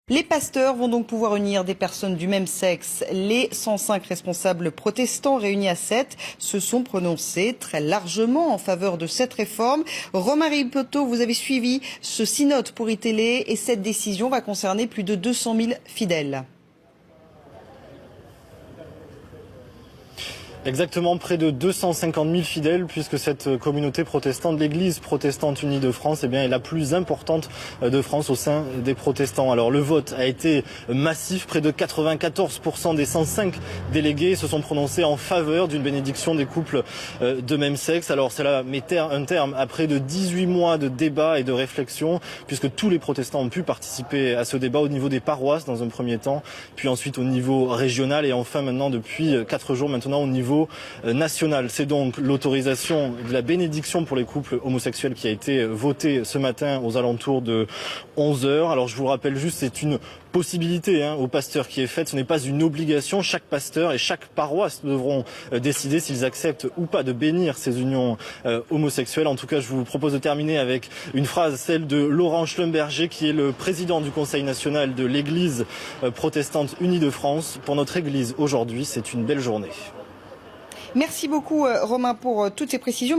Les pasteurs vont donc pouvoir unir des personnes du même sexe. Les 105 responsables protestants réunis à Sète se sont prononcés très largement en faveur de cette réforme. Romain Ripoto, vous avez suivi ce synode pour iTélé et cette décision va concerner plus de 200 000 fidèles. Exactement, près de 250 000 fidèles, puisque cette communauté protestante, l'Église protestante unie de France, est la plus importante de France au sein des protestants. Alors le vote a été massif, près de 94% des 105 délégués se sont prononcés en faveur d'une bénédiction des couples de même sexe. Alors cela met un terme à près de 18 mois de débats et de réflexion, puisque tous les protestants ont pu participer à ce débat au niveau des paroisses dans un premier temps, puis ensuite au niveau régional et enfin maintenant depuis 4 jours maintenant au niveau national. C'est donc l'autorisation de la bénédiction pour les couples homosexuels qui a été votée ce matin aux alentours de 11h. Alors je vous rappelle juste, c'est une possibilité aux pasteurs qui est faite, ce n'est pas une obligation. Chaque pasteur et chaque paroisse devront décider s'ils acceptent ou pas de bénir ces unions homosexuelles. En tout cas, je vous propose de terminer avec une phrase, celle de Laurent Schlumberger, qui est le président du Conseil national de l'Église protestante unie de France. Pour notre Église aujourd'hui, c'est une belle journée. Merci beaucoup Romain pour toutes ces précisions.